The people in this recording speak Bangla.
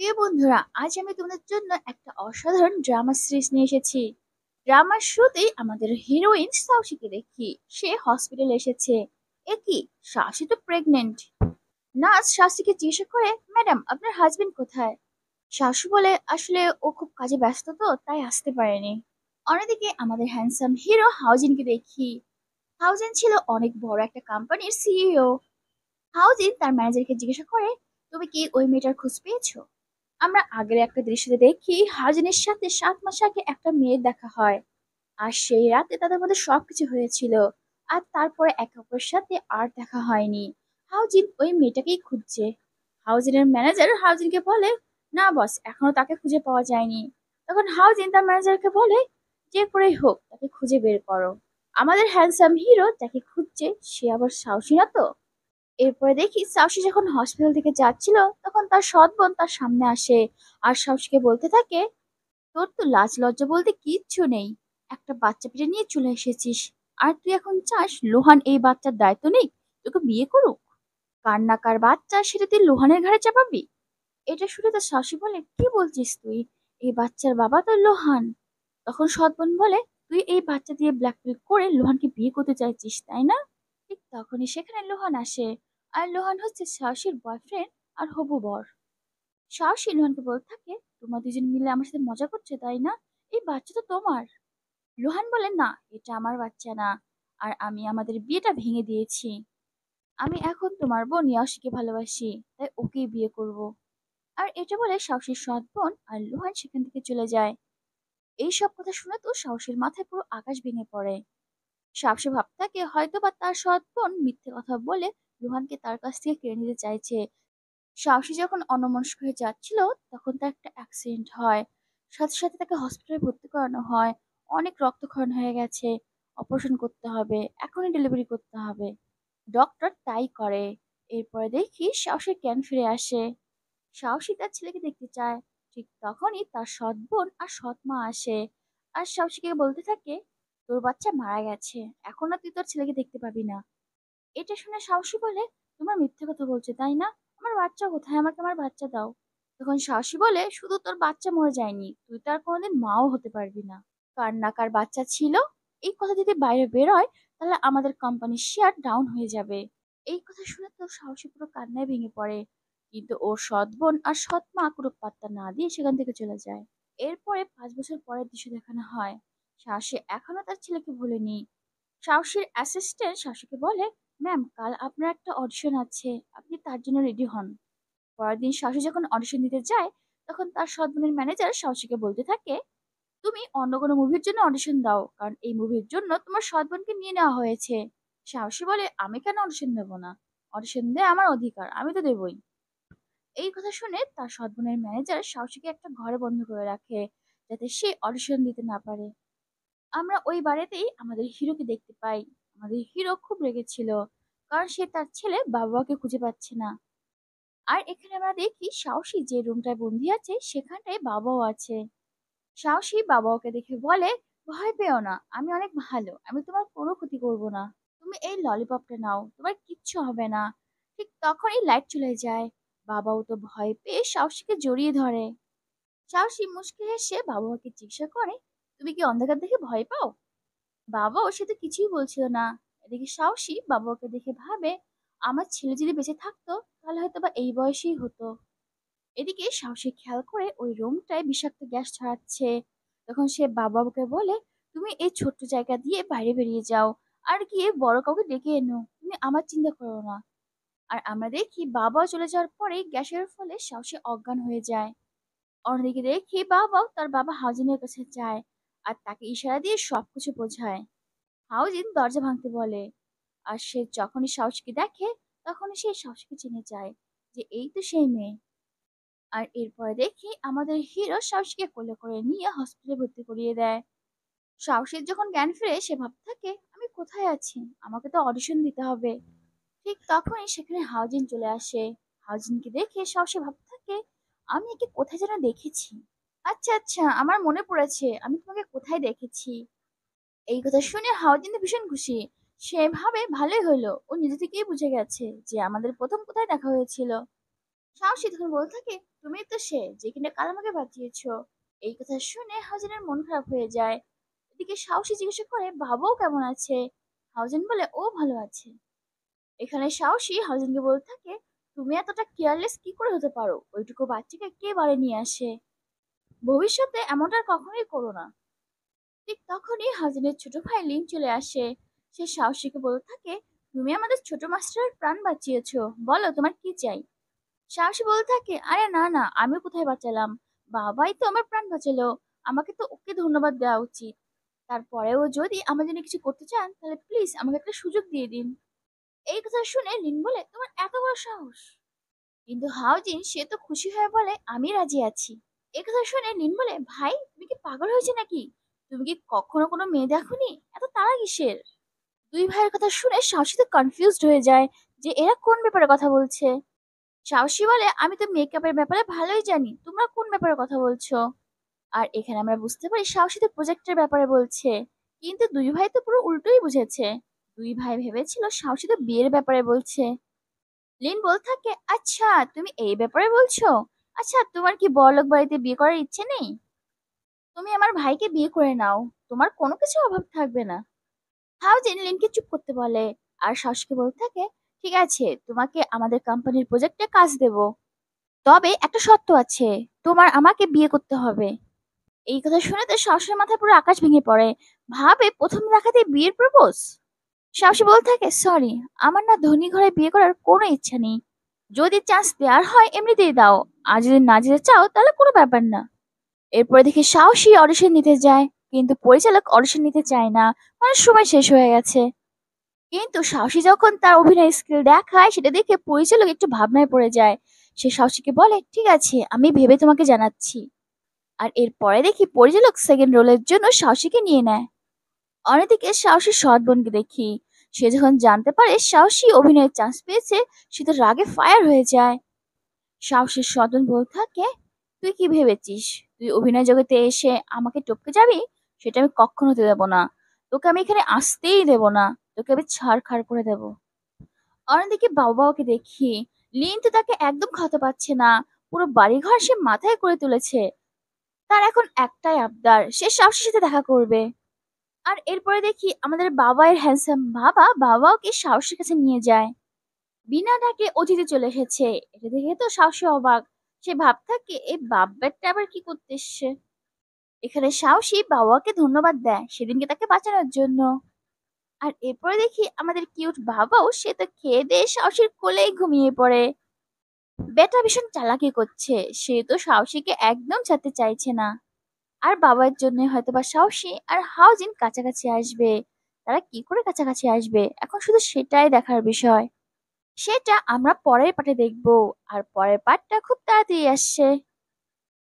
প্রিয় বন্ধুরা, আজ আমি তোমাদের জন্য একটা অসাধারণ ড্রামা সিরিজ নিয়ে এসেছি। ড্রামার শুরুতেই আমাদের হিরোইন সাউসিকে দেখি সে হসপিটালে এসেছে। এ কি, সাউসি তো প্রেগনেন্ট। নার্স সাউসিকে জিজ্ঞাসা করে, ম্যাডাম আপনার হাজবেন্ড কোথায়? শাশু বলে, আসলে ও খুব কাজে ব্যস্ত তো তাই আসতে পারেনি। অন্যদিকে আমাদের হ্যান্ডসাম হিরো হাউজিনকে দেখি। হাউজিন ছিল অনেক বড় একটা কোম্পানির সিইও। হাউজিন তার ম্যানেজারকে জিজ্ঞাসা করে, তুমি কি ওই মেয়েটার খোঁজ পেয়েছো? আমরা আগের একটা দৃশ্যতে দেখি হাজিনের সাথে 7 মাস আগে একটা মেয়ের দেখা হয়। আর সেই রাতে তাদের মধ্যে সবকিছু হয়েছিল। আর তারপরে একে অপরের সাথে আর দেখা হয়নি। হাউজিন ওই মেয়েটাকেই খুঁজছে। হাউজিনের ম্যানেজার হাউজিনকে বলে, না বস, এখনো তাকে খুঁজে পাওয়া যায়নি। তখন হাউজিন তার ম্যানেজারকে বলে, যে করেই হোক তাকে খুঁজে বের করো। আমাদের হ্যান্ডসাম হিরো যাকে খুঁজছে সে আবার সাহসী না তো। এরপরে দেখি সাউসি যখন হসপিটাল থেকে যাচ্ছিল তখন তার সৎ বোন তার সামনে আসে। আর সাউসিকে বলতে থাকে, তোর তো লাজ লজ্জা বলতে কিচ্ছু নেই। একটা বাচ্চা পেটে নিয়ে চলে এসেছিস। আর তুই এখন চাস লোহান এই বাচ্চার দায়িত্ব নেই, তোকে বিয়ে করুক? কান্নাকার বাচ্চা সেটা তুই লোহানের ঘাড়ে চাপাবি? এটা শুনে তার শাশি বলে, কি বলছিস তুই? এই বাচ্চার বাবা তো লোহান। তখন সৎ বোন বলে, তুই এই বাচ্চা দিয়ে ব্ল্যাকমেল করে লোহানকে বিয়ে করতে চাইছিস তাই না? ঠিক তখনই সেখানে লোহান আসে। আর লোহান হচ্ছে সাহসীর বয়ফ্রেন্ড আর হবু বর। সাহসী লোহানকে বলতে থাকে, তোমরা দুজন মিলে আমার সাথে মজা করছো তাই না? এই বাচ্চা তো তোমার। লোহান বলে, না, এটা আমার বাচ্চা না। আর আমি আমাদের বিয়েটা ভেঙে দিয়েছি। আমি এখন তোমার বোন ইয়াশিকে ভালোবাসি, তাই ওকেই বিয়ে করব। আর এটা বলে সাহসীর সৎ বোন আর লোহান সেখান থেকে চলে যায়। এই সব কথা শুনে তো সাহসীর মাথায় পুরো আকাশ ভেঙে পড়ে। সাহসী ভাবতে থাকে হয়তো বা তার সৎ বোন মিথ্যে কথা বলে লোহানকে তার কাছ থেকে কেড়ে নিতে চাইছে। সাহসী যখন অন্যমনস্ক হয়ে যাচ্ছিল তখন তার একটা অ্যাক্সিডেন্ট হয়। সাথে সাথে তাকে হসপিটালে ভর্তি করানো হয়। অনেক রক্তক্ষরণ হয়ে গেছে, অপারেশন করতে হবে, এখনই ডেলিভারি করতে হবে। ডক্টর তাই করে। এরপরে দেখি সাহসীর জ্ঞান ফিরে আসে। সাহসী তার ছেলেকে দেখতে চায়। ঠিক তখনই তার সৎ বোন আর সৎ মা আসে। আর সাহসীকে বলতে থাকে, তোর বাচ্চা মারা গেছে, এখন আর তুই তোর ছেলেকে দেখতে পাবি না। এটা শুনে সাহসী বলে, তোমার মিথ্যে কথা বলছে তাই না? আমার বাচ্চা কোথায়? আমাকে আমার বাচ্চা দাও। তখন সাহসী বলে, শুধু তোর বাচ্চা মরে যায়নি, তুই তো আর কোনোদিন মাও হতে পারবি না। কার না কার বাচ্চা ছিল, এই কথা যদি বাইরে বেরোয় তাহলে আমাদের কোম্পানির শেয়ার ডাউন হয়ে যাবে। এই কথা শুনে তো সাহসী পুরো কান্নায় ভেঙে পড়ে। কিন্তু ওর সৎ বোন আর সৎ মা কোনো পাত্তা না দিয়ে সেখান থেকে চলে যায়। এরপরে 5 বছর পরের দৃশ্য দেখানো হয়। সাহসী এখনো তার ছেলেকে ভুলেনি। সাহসীর অ্যাসিস্ট্যান্ট সাহসীকে বলে, ম্যাম কাল আপনার একটা অডিশন আছে, আপনি তার জন্য রেডি হন। পরের দিন সাহসী যখন অডিশন দিতে যায় তখন তার সৎ বোনের ম্যানেজার সাহসীকে বলতে থাকে, তুমি অন্য কোনো মুভির জন্য অডিশন দাও, কারণ এই মুভির জন্য তোমার সৎ বোনকে নিয়ে নেওয়া হয়েছে। সাহসী বলে, আমি কেন অডিশন দেবো না? অডিশন দেয় আমার অধিকার, আমি তো দেবই। এই কথা শুনে তার সৎ বোনের ম্যানেজার সাহসীকে একটা ঘরে বন্ধ করে রাখে, যাতে সে অডিশন দিতে না পারে। আমরা ওই বাড়িতেই আমাদের হিরোকে দেখতে পাই। আমাদের হিরো খুব রেগেছিল, কারণ সে তার ছেলে বাবাকে খুঁজে পাচ্ছে না। আর এখানে আমরা দেখি সাহসী যে রুমটায় বন্দি আছে সেখানটায় বাবাও আছে। সাহসী বাবাকে দেখে বলে, ভয় পেও না, আমি অনেক ভালো, আমি তোমার কোনো ক্ষতি করব না। তুমি এই ললিপপটা নাও, তোমার কিচ্ছু হবে না। ঠিক তখনই লাইট চলে যায়। বাবাও তো ভয় পেয়ে সাহসীকে জড়িয়ে ধরে। সাহসী মুচকি হেসে বাবাকে জিজ্ঞাসা করে, তুমি কি অন্ধকার দেখে ভয় পাও? বাবাও সে তো কিছুই বলছিল না। এদিকে সাহসী বাবাকে দেখে ভাবে, আমার ছেলে যদি বেঁচে থাকতো তাহলে হয়তো বা এই বয়সেই হতো। এদিকে সাহসী খেয়াল করে ওই রুমটায় বিষাক্ত গ্যাস ছড়াচ্ছে। তখন সে বাবাকে বলে, তুমি এই ছোট্ট জায়গা দিয়ে বাইরে বেরিয়ে যাও, আর গিয়ে বড় কাউকে ডেকে এনো, তুমি আমার চিন্তা করো না। আর আমরা দেখি বাবা চলে যাওয়ার পরে গ্যাসের ফলে সাহসী অজ্ঞান হয়ে যায়। অন্যদিকে দেখি বাবাও তার বাবা হাজিনের কাছে যায় আর তাকে ইশারা দিয়ে সবকিছু বোঝায়। হাউজিন দরজা ভাঙতে বলে। আর সে যখনই সাহসীকে দেখে তখনই সে সাহসীকে চিনে যায় যে এই তো সেই মেয়ে। আর এরপরে দেখি আমাদের হিরো সাহসীকে কোলে করে নিয়ে হসপিটালে ভর্তি করিয়ে দেয়। সাহসীর যখন জ্ঞান ফিরে সে ভাবতে থাকে, আমি কোথায় আছি? আমাকে তো অডিশন দিতে হবে। ঠিক তখনই সেখানে হাউজিন চলে আসে। হাউজিনকে দেখে সাহসী ভাবতে থাকে, আমি একে কোথায় যেন দেখেছি। আচ্ছা আচ্ছা, আমার মনে পড়েছে, আমি তোমাকে কোথায় দেখেছি। এই কথা শুনে হাওয়া কিন্তু ভীষণ খুশি। সে ভাবে ভালোই হলো, ও নিজে থেকেই বুঝে গেছে যে আমাদের প্রথম কোথায় দেখা হয়েছিল। সাহসী তখন বলতে থাকে, তুমি তো সে যে কিনা কাল আমাকে বাঁচিয়েছো। এই কথা শুনে হাউজেনের মন খারাপ হয়ে যায়। এদিকে সাহসী জিজ্ঞাসা করে বাবাও কেমন আছে। হাউজেন বলে ও ভালো আছে। এখানে সাহসী হাউজেনকে বলতে থাকে, তুমি এতটা কেয়ারলেস কি করে হতে পারো? ওইটুকু বাচ্চাকে কে বাড়ি নিয়ে আসে? ভবিষ্যতে এমনটা আর কখনোই করো না। ঠিক তখনই হাউজেনের ছোট ভাই লিন চলে আসে। সে সাহসীকে বলতে থাকে, তুমি আমাদের ছোট মাস্টারের প্রাণ বাঁচিয়েছো, বলো তোমার কি চাই? সাহসী বলতে থাকে, আরে না না, আমি কোথায় বাঁচালাম, বাবাই তো আমার প্রাণ বাঁচালো, আমাকে তো ওকে ধন্যবাদ দেওয়া উচিত। তারপরেও যদি আমার জন্য কিছু করতে চান তাহলে প্লিজ আমাকে একটা সুযোগ দিয়ে দিন। এই কথা শুনে লিন বলে, তোমার এত বড় সাহস! কিন্তু হাউজিন সে তো খুশি হয়ে বলে, আমি রাজি আছি। এই কথা শুনে লিন বলে, ভাই তুমি কি পাগল হয়েছে নাকি? তুমি কি কখনো কোনো মেয়ে দেখোনি? এত তাড়া কিসের? দুই ভাইয়ের কথা শুনে সাহসী তো কনফিউজড হয়ে যায় যে এরা কোন ব্যাপারে কথা বলছে। সাহসী বলে, আমি তো মেকআপের ব্যাপারে ভালোই জানি, তোমরা কোন ব্যাপারে কথা বলছো? আর এখানে আমরা বুঝতে পারি সাহসী তো প্রজেক্টের ব্যাপারে বলছে। কিন্তু দুই ভাই তো পুরো উল্টোই বুঝেছে। দুই ভাই ভেবেছিল সাহসী তো বিয়ের ব্যাপারে বলছে। লিন বলতে থাকে, আচ্ছা তুমি এই ব্যাপারে বলছো? আচ্ছা তোমার কি বড়লোক বাড়িতে বিয়ে করার ইচ্ছে নেই? তুমি আমার ভাইকে বিয়ে করে নাও, তোমার কোনো কিছু অভাব থাকবে না। হাউজিন লিনকে চুপ করতে বলে। আর সাহসীকে বলতে থাকে, ঠিক আছে তোমাকে আমাদের কোম্পানির প্রজেক্টে কাজ দেব, তবে একটা শর্ত আছে, তোমার আমাকে বিয়ে করতে হবে। এই কথা শুনে তো সাহসের মাথায় পুরো আকাশ ভেঙে পড়ে। ভাবে প্রথম দেখাতে বিয়ের প্রপোজ। সাহসী বলতে থাকে, সরি, আমার না ধনী ঘরে বিয়ে করার কোনো ইচ্ছা নেই। যদি চান্স দেওয়ার হয় এমনিতেই দাও, আর যদি না যেতে চাও তাহলে কোনো ব্যাপার না। এরপরে দেখি সাহসী অডিশন নিতে যায়, কিন্তু পরিচালক অডিশন নিতে চায় না, অনেক সময় শেষ হয়ে গেছে। কিন্তু সাহসী যখন তার অভিনয় স্কিল দেখায় সেটা দেখে পরিচালক একটু ভাবনায় পড়ে যায়। সে সাহসীকে বলে, ঠিক আছে আমি ভেবে তোমাকে জানাচ্ছি। আর এরপরে দেখি পরিচালক সেকেন্ড রোলের জন্য সাহসীকে নিয়ে নেয়। অন্যদিকে সাহসীর সৎ বোনকে দেখি। সে যখন জানতে পারে সাহসী অভিনয়ের চান্স পেয়েছে, সে তো রাগে ফায়ার হয়ে যায়। সাহসীর সৎ বোন বলতে থাকে, তুই কি ভেবেছিস তুই অভিনয় জগতে এসে আমাকে টপকে যাবি? সেটা আমি কখনো হতে দেবো না। তোকে আমি এখানে আসতেই দেবো না, তোকে আমি ছাড়খাড় করে দেবো। অন্যদিকে বাবাকে দেখি। লিন তো তাকে একদম খাওয়াতে পারছে না। পুরো বাড়িঘর সে মাথায় করে তুলেছে। তার এখন একটাই আবদার, সে সাহসীর সাথে দেখা করবে। আর এরপরে দেখি আমাদের বাবার হ্যান্ডসাম বাবাকে সাহসীর কাছে নিয়ে যায়। বিনা ডাকে অতিথি চলে এসেছে। এটা দেখে তো সাহসী অবাক। সে ভাবতে থাকে, এই বাপ ব্যাটটা আবার কি করতে এসছে। এখানে সাহসী বাবাকে ধন্যবাদ দেয় সেদিনকে তাকে বাঁচানোর জন্য। আর এরপরে দেখি আমাদের কিউট বাবাও সে তো খেয়ে দিয়ে সাহসীর কোলেই ঘুমিয়ে পড়ে। বেটা ভীষণ চালাকি করছে, সে তো সাহসীকে একদম ছাড়তে চাইছে না। আর বাবার জন্য হয়তোবা সাহসী আর হাউজিন কাছাকাছি আসবে। তারা কি করে কাছাকাছি আসবে এখন শুধু সেটাই দেখার বিষয়। সেটা আমরা পরের পার্টে দেখবো। আর পরের পার্টটা খুব তাড়াতাড়ি আসছে।